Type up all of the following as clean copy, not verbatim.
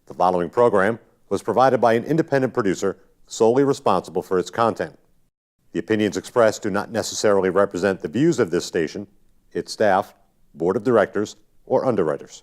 The following program was provided by an independent producer solely responsible for its content. The opinions expressed do not necessarily represent the views of this station, its staff, board of directors, or underwriters.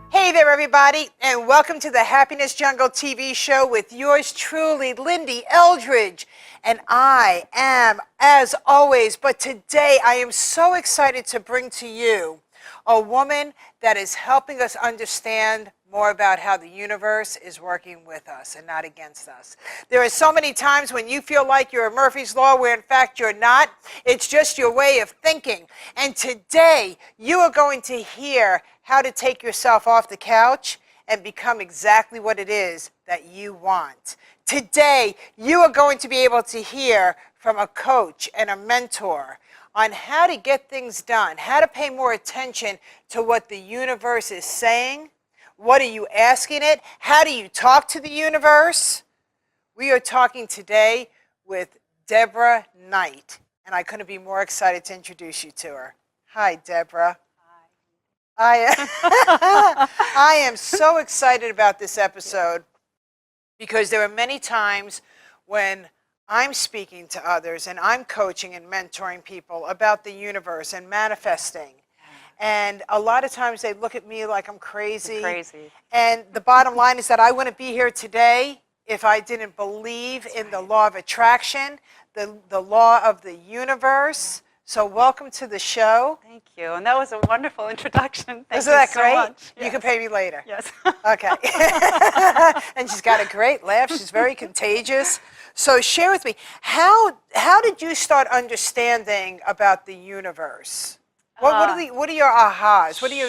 Hey there, everybody, and welcome to the Happiness Jungle TV show with yours truly, Lyn-Dee, Eldridge. And I am, as always, but today I am so excited to bring to you a woman that is helping us understand more about how the universe is working with us and not against us. There are so many times when you feel like you're a Murphy's Law where in fact you're not. It's just your way of thinking. And today you are going to hear how to take yourself off the couch and become exactly what it is that you want. Today you are going to be able to hear from a coach and a mentor on how to get things done, how to pay more attention to what the universe is saying. What are you asking it? How do you talk to the universe? We are talking today with Deborah Knight, and I couldn't be more excited to introduce you to her. Hi, Deborah. Hi. I am so excited about this episode because there are many times when I'm speaking to others and I'm coaching and mentoring people about the universe and manifesting. And a lot of times they look at me like I'm crazy. And the bottom line is that I wouldn't be here today if I didn't believe in the law of attraction, the law of the universe. So welcome to the show. Thank you. And that was a wonderful introduction. Thank Isn't that you so great? much. You can pay me later. Yes. Okay. And she's got a great laugh. She's very contagious. So share with me, how did you start understanding about the universe? What are your ahas? What are your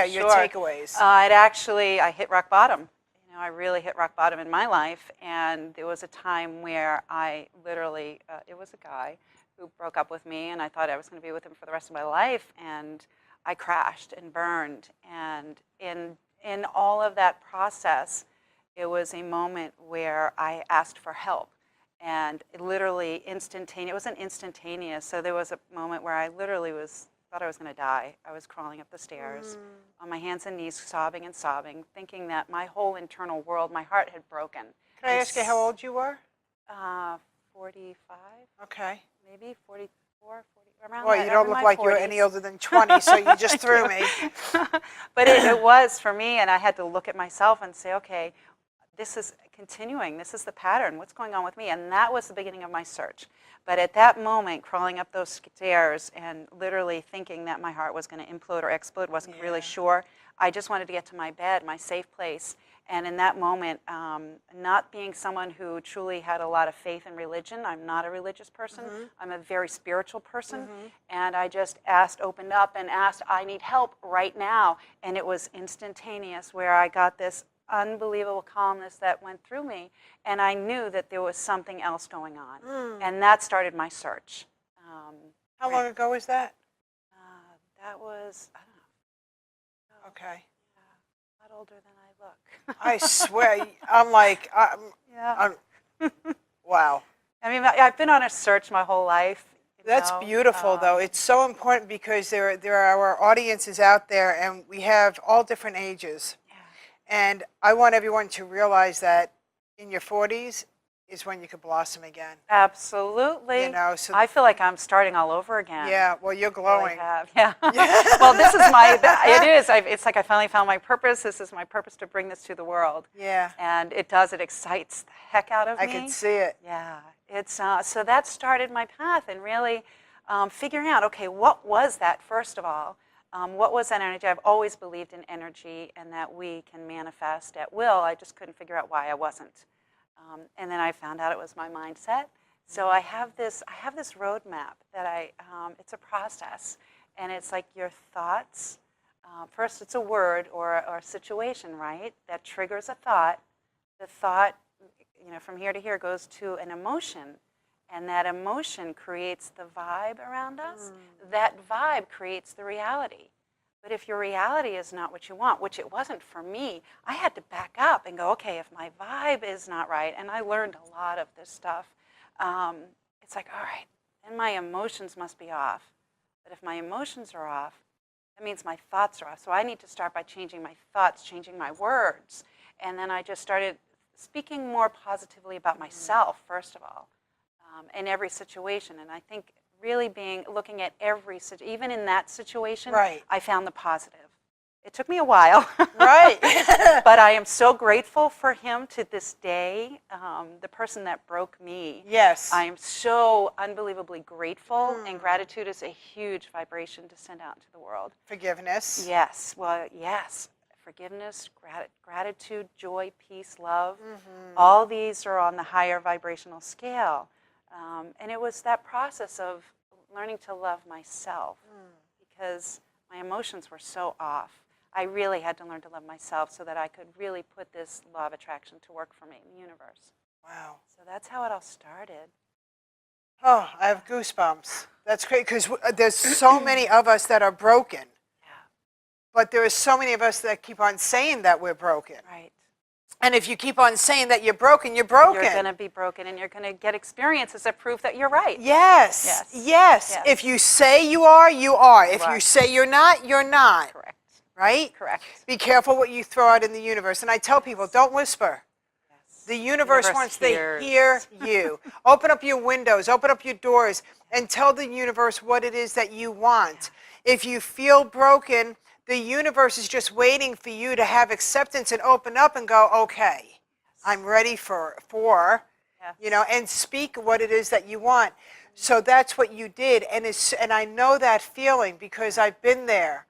your takeaways? I hit rock bottom. You know, I really hit rock bottom in my life, and there was a time where I literally, it was a guy who broke up with me, and I thought I was going to be with him for the rest of my life, and I crashed and burned. And in all of that process, it was a moment where I asked for help, and it literally instantaneous. It wasn't instantaneous, so there was a moment where I literally thought I was going to die. I was crawling up the stairs on my hands and knees, sobbing and sobbing, thinking that my whole internal world, my heart had broken. Can I ask you how old you were? 45. Okay. Maybe 44, 40, around Well, that, you don't look like 40s. you're any older than 20, so you just threw me. But it was for me, and I had to look at myself and say, okay, this is continuing. This is the pattern. What's going on with me? And that was the beginning of my search. But at that moment, crawling up those stairs and literally thinking that my heart was going to implode or explode, wasn't really sure. I just wanted to get to my bed, my safe place. And in that moment, not being someone who truly had a lot of faith in religion, I'm not a religious person. I'm a very spiritual person. And I just opened up and asked, I need help right now. And it was instantaneous where I got this unbelievable calmness that went through me, and I knew that there was something else going on, and that started my search. How long ago was that? That was, I don't know. Okay. A lot older than I look. I swear, I'm like, wow. I mean, I've been on a search my whole life. That's beautiful, though. It's so important because there are our audiences out there, and we have all different ages. And I want everyone to realize that in your 40s is when you could blossom again. Absolutely. You know, so I feel like I'm starting all over again. Yeah, well, you're glowing. Yeah. Well, this is it is. It's like I finally found my purpose. This is my purpose to bring this to the world. Yeah. And it does. It excites the heck out of me. I can see it. Yeah. It's so that started my path, and really figuring out, okay, what was that, first of all? What was that energy? I've always believed in energy and that we can manifest at will. I just couldn't figure out why I wasn't. And then I found out it was my mindset. So I have this roadmap that it's a process. And it's like your thoughts. First, it's a word or a situation, right, that triggers a thought the thought, from here to here goes to an emotion, and that emotion creates the vibe around us. That vibe creates the reality. But if your reality is not what you want, which it wasn't for me, I had to back up and go, okay, if my vibe is not right, and I learned a lot of this stuff, it's like, all right, then my emotions must be off. But if my emotions are off, that means my thoughts are off. So I need to start by changing my thoughts, changing my words. And then I just started speaking more positively about myself, first of all, in every situation. And I think really looking at every, even in that situation, Right. I found the positive. It took me a while. Right. But I am so grateful for him to this day, the person that broke me. Yes. I am so unbelievably grateful, and gratitude is a huge vibration to send out into the world. Forgiveness. Yes, well, yes. Forgiveness, gratitude, joy, peace, love. All these are on the higher vibrational scale. And it was that process of learning to love myself because my emotions were so off. I really had to learn to love myself so that I could really put this law of attraction to work for me in the universe. Wow. So that's how it all started. Oh, I have goosebumps. That's great because there's so many of us that are broken. Yeah. But there are so many of us that keep on saying that we're broken. Right. And if you keep on saying that you're broken, you're broken. You're going to be broken, and you're going to get experiences that prove that you're right. Yes. Yes. Yes. Yes. If you say you are, you are. If are. you say you're not, you're not. Correct. Right? Correct. Be careful what you throw out in the universe. And I tell people, don't whisper. Yes. The universe wants to hears. hear you. Open up your windows, open up your doors, and tell the universe what it is that you want. If you feel broken, the universe is just waiting for you to have acceptance and open up and go, okay, I'm ready for Yes. and speak what it is that you want. So that's what you did. And I know that feeling because I've been there.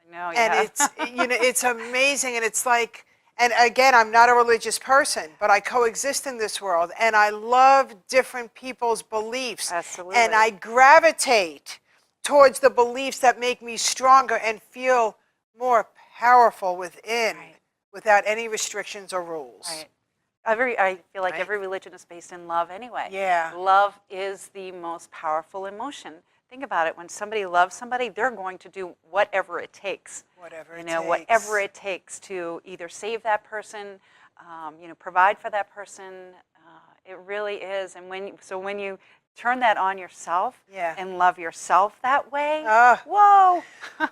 I know, And yeah. it's, it's amazing. And it's like, and again, I'm not a religious person, but I coexist in this world. And I love different people's beliefs. Absolutely. And I gravitate towards the beliefs that make me stronger and feel more powerful within, without any restrictions or rules. Right. I feel like Right. every religion is based in love anyway. Yeah. Love is the most powerful emotion. Think about it. When somebody loves somebody, they're going to do whatever it takes. Whatever it Whatever takes. it takes to either save that person, provide for that person. It really is. And when you turn that on yourself and love yourself that way, whoa.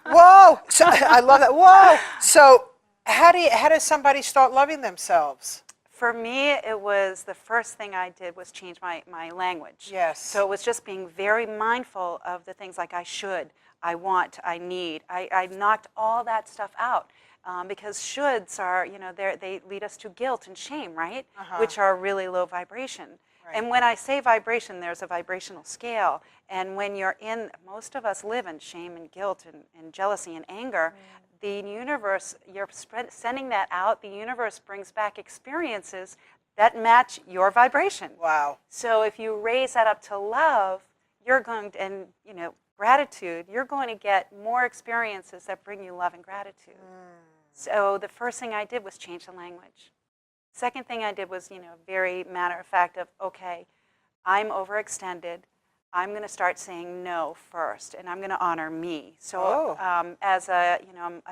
Whoa! So, I love that. Whoa! So how does somebody start loving themselves? For me, it was the first thing I did was change my language. Yes. So it was just being very mindful of the things like I should, I want, I need. I knocked all that stuff out because shoulds are, they lead us to guilt and shame, right? Which are really low vibration. Right. And when I say vibration, there's a vibrational scale. And when most of us live in shame and guilt and jealousy and anger. The universe, you're sending that out, the universe brings back experiences that match your vibration. Wow. So if you raise that up to love, you're going to, and gratitude, you're going to get more experiences that bring you love and gratitude. So the first thing I did was change the language. Second thing I did was, very matter of fact of, okay, I'm overextended. I'm going to start saying no first, and I'm going to honor me. So as a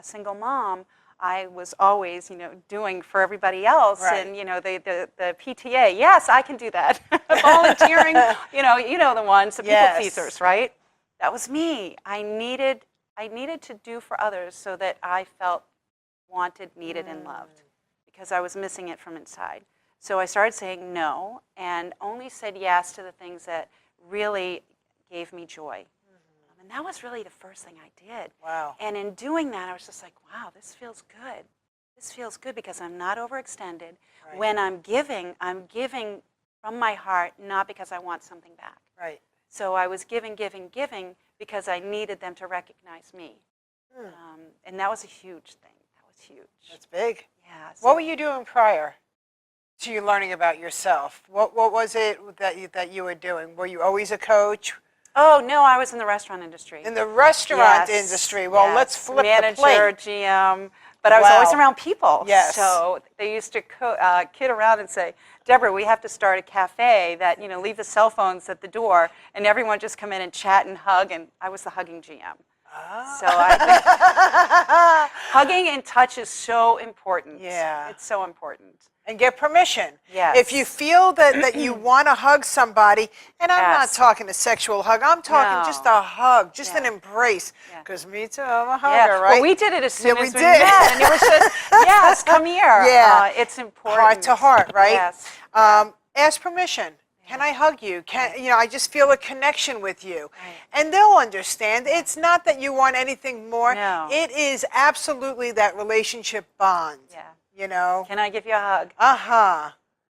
single mom, I was always, doing for everybody else, and the PTA. Yes, I can do that. Volunteering, the ones, the people pleasers, right? That was me. I needed to do for others so that I felt wanted, needed, and loved, because I was missing it from inside. So I started saying no, and only said yes to the things that really gave me joy. And that was really the first thing I did. Wow. And in doing that, I was just like, wow, this feels good. This feels good because I'm not overextended. Right. When I'm giving from my heart, not because I want something back. Right. So I was giving because I needed them to recognize me. And that was a huge thing. That was huge. That's big. Yeah. What were you doing prior to you learning about yourself? What was it that you were doing? Were you always a coach? Oh, no, I was in the restaurant industry. In the restaurant industry. Well, let's flip the plate. Manager, GM. But I was always Wow. around people. Yes. So they used to kid around and say, Deborah, we have to start a cafe that, leave the cell phones at the door and everyone just come in and chat and hug. And I was the hugging GM. So hugging and touch is so important. Yeah. It's so important. And get permission. Yes. If you feel that you want to hug somebody, and I'm not talking a sexual hug, I'm talking just a hug, just an embrace. Because me too, I'm a hugger, right? Well, we did it as soon as we did. met, and it was just, yes, come here. Yeah. It's important. Heart to heart, right? Yes. Ask permission. Can I hug you? I just feel a connection with you. Right. And they'll understand. It's not that you want anything more. No. It is absolutely that relationship bond. Yeah. Can I give you a hug? Uh-huh.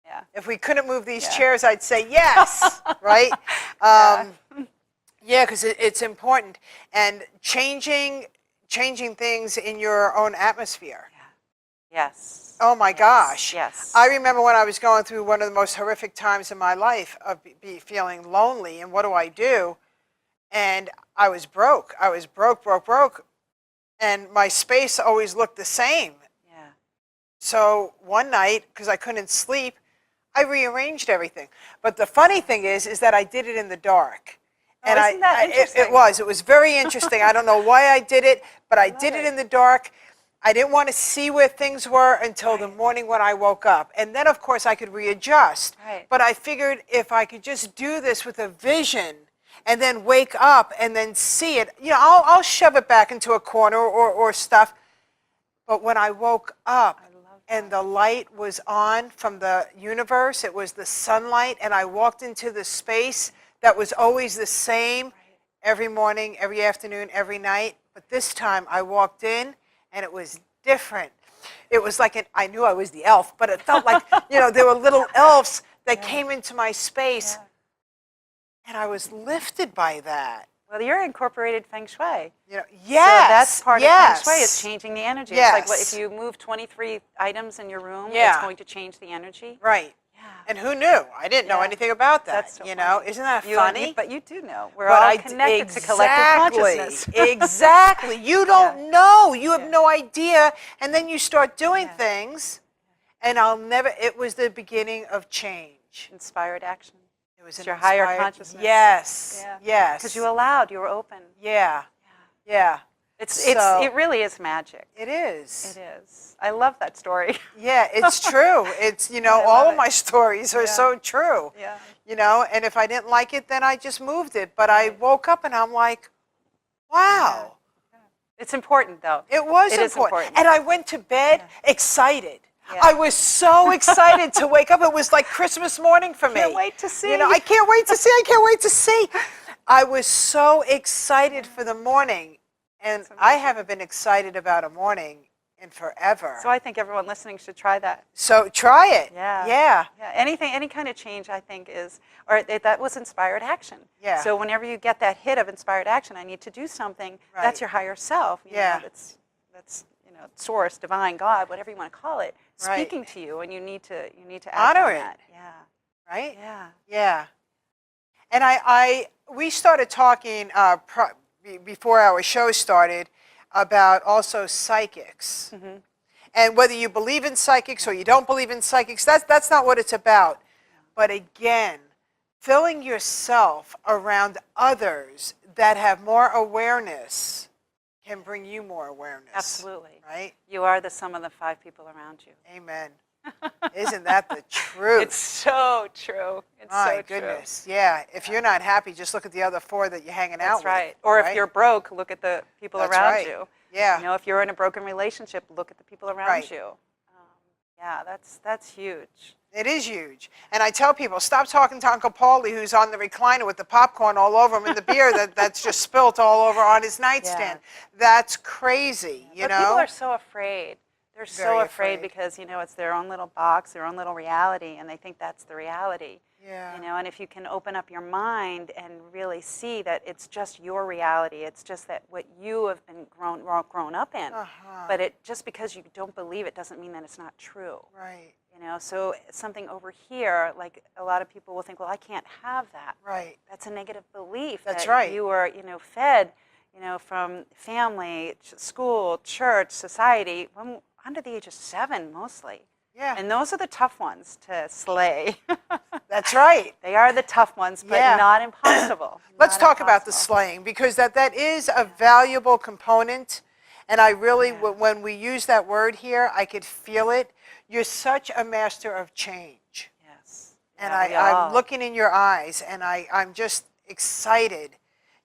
Yeah. If we couldn't move these chairs, I'd say yes, right? Yeah, because it's important. And changing things in your own atmosphere. Yeah. Yes. Oh my gosh. Yes. I remember when I was going through one of the most horrific times in my life of feeling lonely, and what do? And I was broke. I was broke. And my space always looked the same. Yeah. So one night, because I couldn't sleep, I rearranged everything. But the funny thing is that I did it in the dark. And isn't that interesting? It was very interesting. I don't know why I did it, but I did it in the dark. I didn't want to see where things were until the morning when I woke up. And then, of course, I could readjust. Right. But I figured if I could just do this with a vision and then wake up and then see it, I'll shove it back into a corner or stuff. But when I woke up and the light was on from the universe, it was the sunlight, and I walked into the space that was always the same every morning, every afternoon, every night. But this time I walked in, and it was different. It was like I knew I was the elf, but it felt like, there were little elves that came into my space. Yeah. And I was lifted by that. Well, you're incorporated Feng Shui. Yes. So that's part of Feng Shui, is changing the energy. Yes. It's like if you move 23 items in your room, Yeah. it's going to change the energy. Right. Yeah. And who knew? I didn't know anything about that. That's so funny. Isn't that funny? But you do know. We're all connected to collective consciousness. Exactly. You don't know. You have no idea. And then you start doing things, and it was the beginning of change. Inspired action. It was your higher consciousness. Yes. Yeah. Yes. Because you were open. Yeah. Yeah. It really is magic. It is. It is. I love that story. Yeah, it's true. It's, all of my stories are so true. Yeah. And if I didn't like it, then I just moved it. But I woke up and I'm like, wow. Yeah. It's important, though. It was important. And I went to bed excited. Yeah. I was so excited to wake up. It was like Christmas morning for me. Can't wait to see. I can't wait to see. I can't wait to see. I was so excited for the morning. And I haven't been excited about a morning in forever. So I think everyone listening should try that. So try it. Yeah. Yeah. Any kind of change, I think, that was inspired action. Yeah. So whenever you get that hit of inspired action, I need to do something. Right. That's your higher self. That's source, divine, God, whatever you want to call it, speaking to you, and you need to act honor on it. that. Yeah. Right. Yeah. Yeah. And we started talking before our show started about also psychics. Mm-hmm. And whether you believe in psychics or you don't believe in psychics, that's not what it's about. But again, filling yourself around others that have more awareness can bring you more awareness. Absolutely. Right? You are the sum of the 5 people around you. Amen. Isn't that the truth? It's so true. It's My goodness. True. Yeah. If you're not happy, just look at the other 4 that you're hanging out with. That's right. Or if you're broke, look at the people around you. Yeah. If you're in a broken relationship, look at the people around you. Yeah, that's huge. It is huge. And I tell people, stop talking to Uncle Paulie, who's on the recliner with the popcorn all over him and the beer that's just spilt all over on his nightstand. Yeah. That's crazy, But people are so afraid. They're so afraid because, it's their own little box, their own little reality, and they think that's the reality. Yeah. And if you can open up your mind and really see that it's just your reality, it's just that what you have been grown up in. Uh-huh. But just because you don't believe it doesn't mean that it's not true. Right. So something over here, like a lot of people will think, well, I can't have that. Right. That's a negative belief. That's that right. You are, fed, from family, school, church, society, under the age of 7 mostly. Yeah. And those are the tough ones to slay. That's right. They are the tough ones, but Yeah. not impossible. Let's Not talk about the impossible. slaying, because that is a valuable component. And I really, when we use that word here, I could feel it. You're such a master of change. Yes. And Yeah, we I'm all- looking in your eyes, and I'm just excited,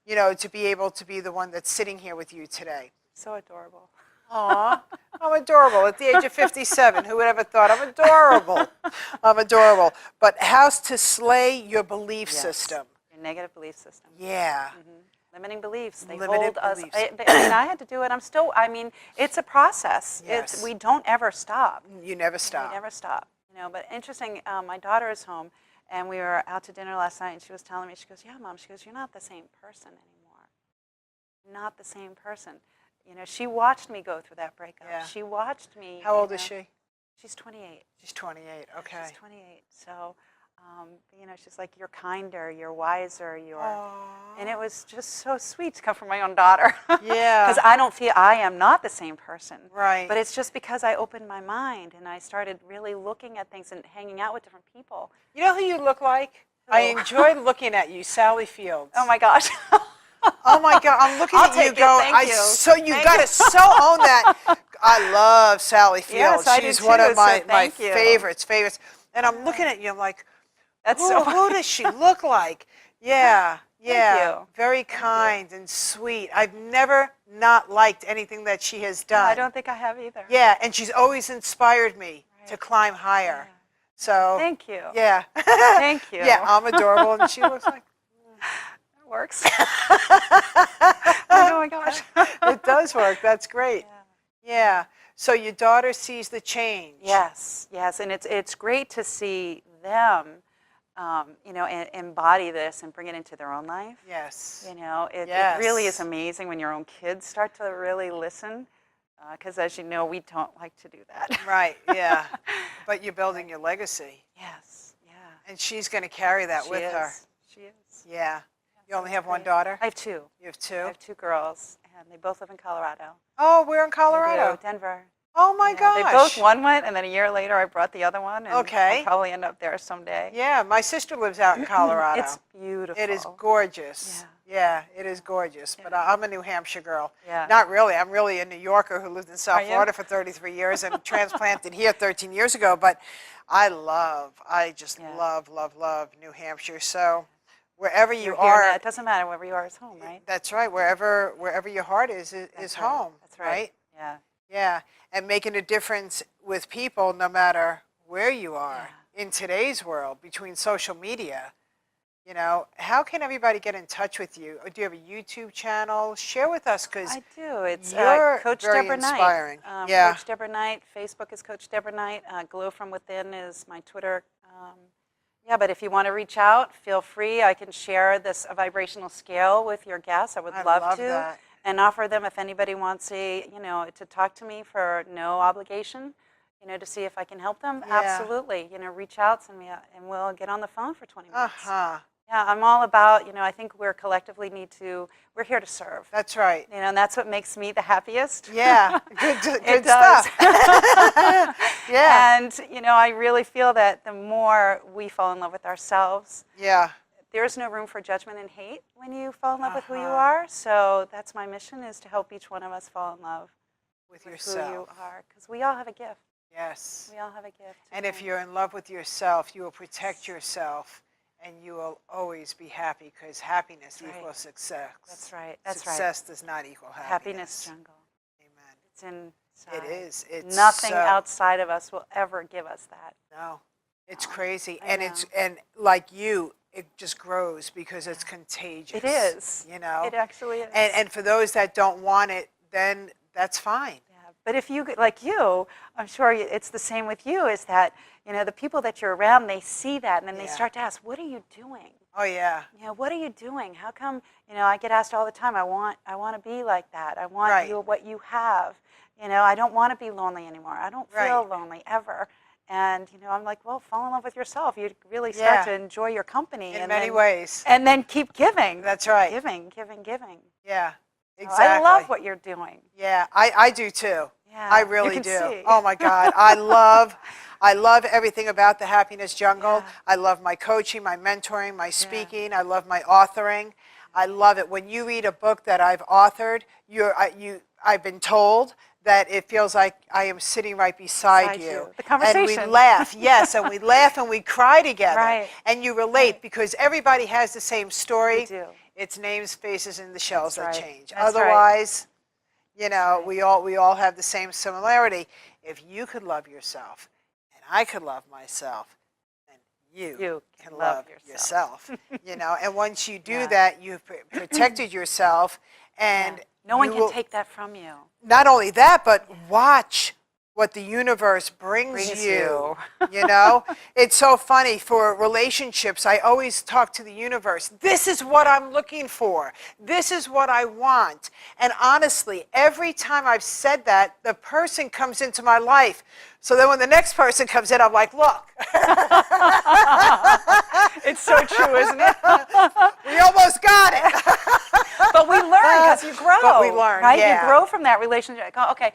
to be able to be the one that's sitting here with you today. So adorable. Aw, I'm adorable at the age of 57. Who would ever thought? I'm adorable. I'm adorable. But how to slay your belief Yes. system. Your negative belief system. Yeah. Limiting beliefs. They Limited hold us. beliefs. I had to do it. It's a process. Yes. We don't ever stop. You never stop. We never stop. But interesting, my daughter is home, and we were out to dinner last night, and she was telling me, she goes, yeah, Mom, she goes, you're not the same person anymore. Not the same person. She watched me go through that breakup. Yeah. She watched me. How old is she? She's 28. She's 28. Okay. She's 28. So, she's like, you're kinder, you're wiser, and it was just so sweet to come from my own daughter. Yeah. Because I don't feel I am not the same person. Right. But it's just because I opened my mind and I started really looking at things and hanging out with different people. You know who you look like? I enjoy looking at you, Sally Fields. Oh my gosh. Oh my God, I'm looking I'll at you take it, go, thank you. So you Thank got you. to so own that. I love Sally Fields. Yes, I do She's too, one of so my thank you. favorites. And I'm looking at you, I'm like, That's who, so who does she look like? Yeah, yeah. you. Very kind and sweet. I've never not liked anything that she has done. I don't think I have either. Yeah, and she's always inspired me to climb higher. So Thank you. yeah. Thank you. Yeah, I'm adorable, and she looks like. It works. Oh my gosh. It does work. That's great. Yeah. So your daughter sees the change. Yes, and it's great to see them, embody this and bring it into their own life. Yes. It Yes. really is amazing when your own kids start to really listen, because as you know, we don't like to do that. Right. Yeah. But you're building your legacy, Yes. Yeah. and she's going to carry that She with is. her. She is. Yeah. You only have one Great. daughter. I have 2. You have I 2. have 2 girls, and they both live in Colorado. Oh, we're in They Colorado. do, Denver. Oh my Yeah, gosh. They both, one went, and then a year later I brought the other one, and Okay. I'll probably end up there someday. Yeah, my sister lives out in Colorado. It's beautiful. It is gorgeous. Yeah, it is gorgeous. But I'm a New Hampshire girl. Yeah. Not really. I'm really a New Yorker who lived in South Are you? Florida for 33 years and transplanted here 13 years ago. But I just Yeah. love New Hampshire. So wherever you You're here are, now. It doesn't matter wherever you are, it's home, right? that's right. Wherever your heart is That's right. home. That's right. Yeah. Yeah. And making a difference with people no matter where you are in today's world between social media. How can everybody get in touch with you? Do you have a YouTube channel? Share with us, because I do. It's you're Coach very Deborah inspiring. Knight. Yeah. Coach Deborah Knight. Facebook is Coach Deborah Knight. Glow From Within is my Twitter. But if you want to reach out, feel free. I can share this vibrational scale with your guests. I would love love to. that. And offer them, if anybody wants to talk to me for no obligation, to see if I can help them. Yeah. Absolutely. Reach out to me, and we'll get on the phone for 20 minutes. Uh-huh. Yeah, I'm all about, I think we're collectively we're here to serve. That's right. And that's what makes me the happiest. Yeah. Good It does. stuff. Yeah. And, I really feel that the more we fall in love with ourselves, Yeah. there's no room for judgment and hate when you fall in love with who you are. So that's my mission, is to help each one of us fall in love With with yourself. who you are. Because we all have a gift. Yes. We all have a gift. And if you're in love with yourself, you will protect yourself, and you will always be happy, because happiness That's right. equals success. That's right. That's Success does not equal right. happiness. Happiness jungle. Amen. It's inside. It is. It's Nothing so- outside of us will ever give us that. No, it's No, crazy, I and like you, it just grows because it's contagious. It is. It actually is. And for those that don't want it, then that's fine. Yeah, but if you, like you, I'm sure it's the same with you, is that, the people that you're around, they see that, and then they Yeah. start to ask, what are you doing? Oh yeah. What are you doing? How come, I get asked all the time, I want to be like that. I want Right. what you have. I don't want to be lonely anymore. I don't feel Right. lonely ever. And, I'm like, well, fall in love with yourself. You really start Yeah. to enjoy your company. In and many then, ways. And then keep giving. That's right. Giving. Yeah. Exactly. I love what you're doing. Yeah, I do too. Yeah, I you really can do. see. Oh my God, I love everything about the Happiness Jungle. Yeah. I love my coaching, my mentoring, my speaking. I love my authoring. I love it. When you read a book that I've authored, I've been told that it feels like I am sitting right beside you. The conversation. And we laugh, yes, and we laugh and we cry together. Right. And you relate because everybody has the same story. We do. It's names, faces, and the shells that right. change. That's right. Otherwise, you know, right. we all have the same similarity. If you could love yourself and I could love myself, then you can love yourself. You know, and once you do that, you've protected yourself, and no one can take that from you. not only that, but watch what the universe brings you. You know, it's so funny for relationships. I always talk to the universe. This is what I'm looking for. This is what I want. And honestly, every time I've said that, the person comes into my life. So then when the next person comes in, I'm like, look. It's so true, isn't it? We almost got it. But we learn because you grow. But we learn, right? yeah. You grow from that relationship. Go, okay,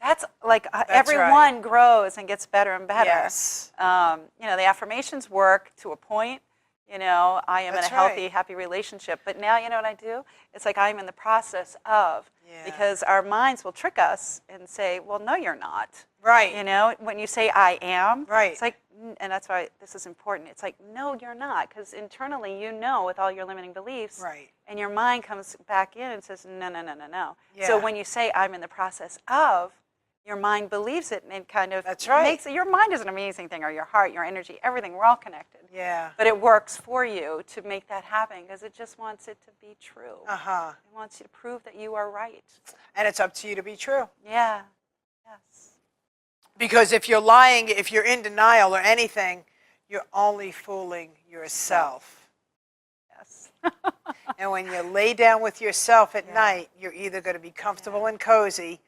that's like everyone grows and gets better and better. Yes. You know, the affirmations work to a point. You know, I am in a healthy, happy relationship. But now, you know what I do? It's like I'm in the process of, because our minds will trick us and say, well, no, you're not. Right. You know, when you say I am, right. It's like, and that's why this is important. It's like, no, you're not, because internally you know with all your limiting beliefs, right. And your mind comes back in and says, no, no, no, no, no. Yeah. So when you say I'm in the process of, your mind believes it, and it kind of makes it. Your mind is an amazing thing, or your heart, your energy, everything. We're all connected. Yeah. But it works for you to make that happen because it just wants it to be true. Uh-huh. It wants you to prove that you are right. And it's up to you to be true. Yeah. Yes. Because if you're lying, if you're in denial or anything, you're only fooling yourself. Yes. And when you lay down with yourself at night, you're either going to be comfortable and cozy,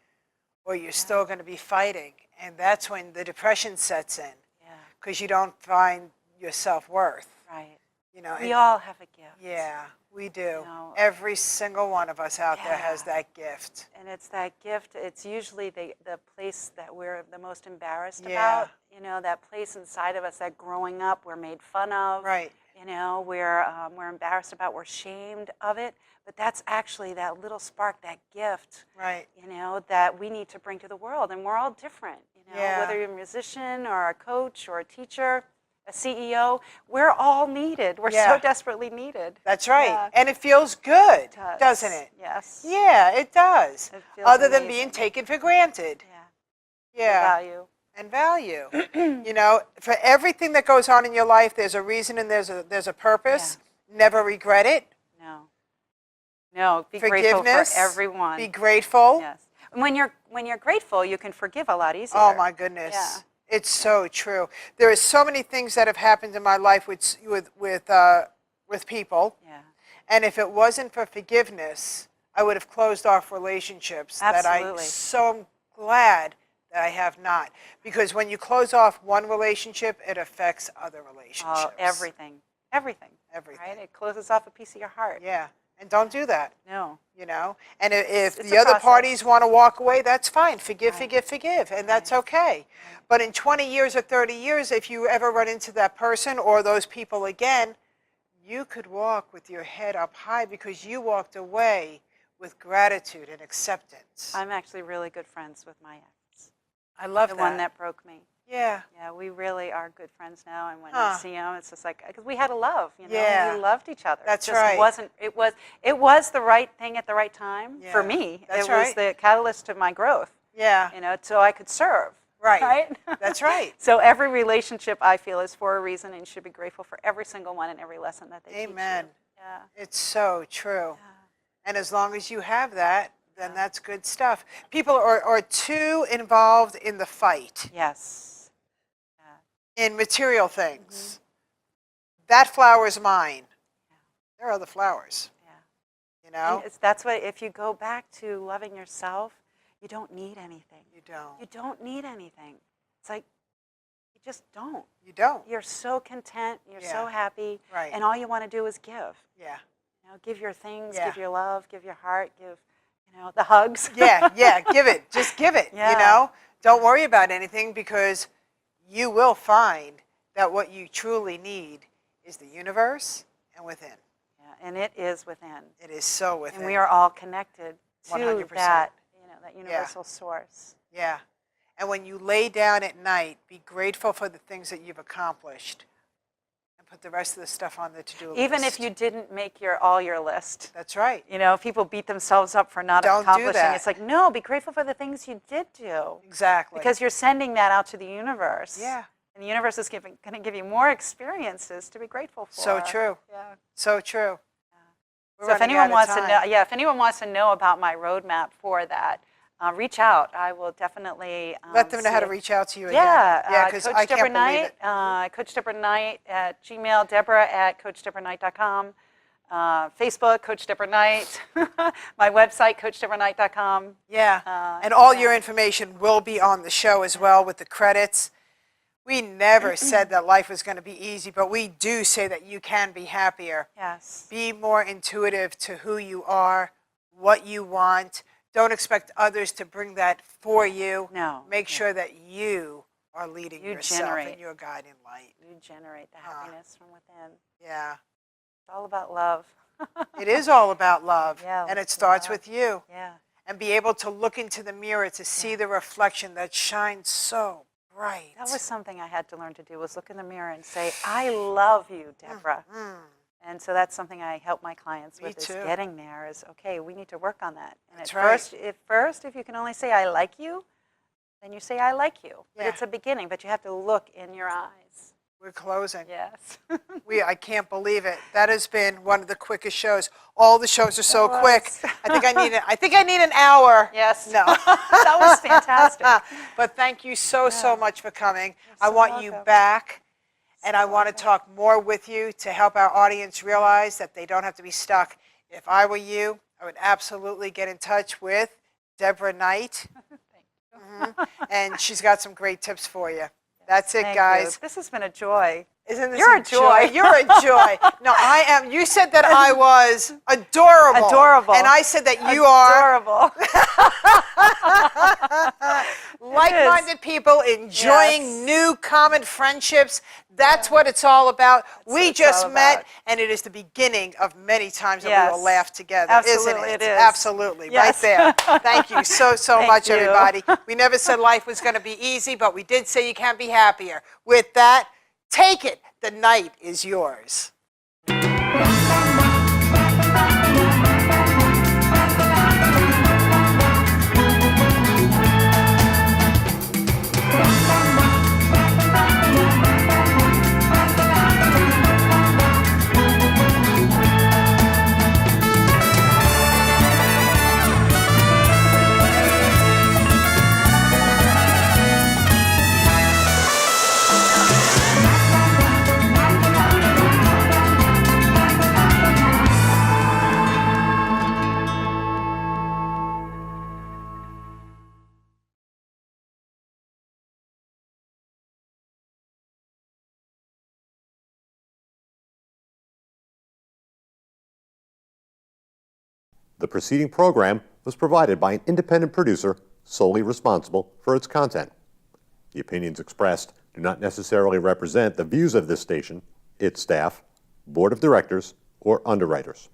or you're still going to be fighting. And that's when the depression sets in. Yeah. Because you don't find your self-worth. Right. You know, we all have a gift. Yeah, we do. You know, every single one of us out there has that gift. And it's that gift, it's usually the place that we're the most embarrassed about. You know, that place inside of us that growing up we're made fun of. Right. You know, we're embarrassed about, we're shamed of it. But that's actually that little spark, that gift, right? You know, that we need to bring to the world. And we're all different, you know, whether you're a musician or a coach or a teacher, a CEO, we're all needed. We're so desperately needed. That's right. Yeah. And it feels good, doesn't it? Yes. Yeah, it does. It feels Other amazing. than being taken for granted. Yeah. Yeah. And value. You know, for everything that goes on in your life, there's a reason and there's a purpose. Yeah. Never regret it. No. No, be grateful for everyone. Be grateful. Yes. And when you're grateful, you can forgive a lot easier. Oh my goodness. Yeah. It's so true. There are so many things that have happened in my life with people. Yeah. And if it wasn't for forgiveness, I would have closed off relationships. Absolutely. That I'm so glad that I have not. Because when you close off one relationship, it affects other relationships. Oh, everything. Everything. Everything. Right? It closes off a piece of your heart. Yeah. And don't do that. No. You know? And if the other parties want to walk away, that's fine. Forgive. And that's okay. But in 20 years or 30 years, if you ever run into that person or those people again, you could walk with your head up high because you walked away with gratitude and acceptance. I'm actually really good friends with my ex. I love that. The one that broke me. Yeah. Yeah, we really are good friends now, and when I see him, it's just like, because we had a love, you know, we loved each other. That's it just right. It was the right thing at the right time for me. That's it was the catalyst to my growth. Yeah. You know, so I could serve. Right. That's right. So every relationship, I feel, is for a reason, and you should be grateful for every single one and every lesson that they teach you. Amen. Yeah. It's so true. Yeah. And as long as you have that, then that's good stuff. People are too involved in the fight. Yes. In material things. That flower is mine. Yeah. There are other flowers. Yeah. You know? That's what, if you go back to loving yourself, you don't need anything. You don't. You don't need anything. It's like, you just don't. You don't. You're so content, you're so happy, right. And all you want to do is give. Yeah. You know, give your things, give your love, give your heart, give the hugs. Yeah, give it. Just give it, Yeah. Don't worry about anything, because you will find that what you truly need is the universe and within. Yeah, and it is within. It is so within. And we are all connected to 100%. that, that universal source. Yeah. And when you lay down at night, be grateful for the things that you've accomplished and put the rest of the stuff on the to-do list. Even if you didn't make all your list. That's right. People beat themselves up for not Don't do accomplishing. that. It's like, no, be grateful for the things you did do. Exactly. Because you're sending that out to the universe. Yeah. And the universe is going to give you more experiences to be grateful for. So true. Yeah. So true. We're So if running anyone out of wants to time. know, if anyone wants to know about my roadmap for that, reach out. I will definitely Let them know how to see- reach out to you again. Yeah, because Coach I Deborah can't believe Knight, it. Coach Deborah Knight at Gmail, Deborah at CoachDeborahKnight.com, Facebook, Coach Deborah Knight, my website, CoachDeborahKnight.com. Yeah. And all your information will be on the show as well with the credits. We never said that life was going to be easy, but we do say that you can be happier. Yes. Be more intuitive to who you are, what you want. Don't expect others to bring that for you. No. Make sure that you are leading You yourself generate. and your guiding light. You generate the happiness from within. Yeah. It's all about love. It is all about love. Yeah, And it it's starts love. with you. Yeah. And be able to look into the mirror to see the reflection that shines so bright. That was something I had to learn to do, was look in the mirror and say, I love you, Deborah. And so that's something I help my clients Me with, is too. getting there, is, okay, we need to work on that. And That's at right. first, if you can only say, I like you, then you say, I like you. But Yeah. it's a beginning, but you have to look in your eyes. We're closing. Yes. I can't believe it. That has been one of the quickest shows. All the shows are so That quick. was. I think I need an hour. Yes. No. That was fantastic. But thank you so much for coming. I so want you welcome. back, and I want to talk more with you to help our audience realize that they don't have to be stuck. If I were you, I would absolutely get in touch with Deborah Knight. And she's got some great tips for you. That's it, Thank guys. you. This has been a joy. Isn't this You're a joy. You're a joy. No, I am. You said that I was adorable. Adorable. And I said that you are Adorable. like-minded people enjoying Yes. new common friendships. That's what it's all about. We what it's just all met, about. and it is the beginning of many times that we Yes. will laugh together, Absolutely, isn't it? it is. Absolutely, Yes. right there. Thank you so Thank much, you. everybody. We never said life was going to be easy, but we did say you can be happier. With that, take it. The night is yours. The preceding program was provided by an independent producer solely responsible for its content. The opinions expressed do not necessarily represent the views of this station, its staff, board of directors, or underwriters.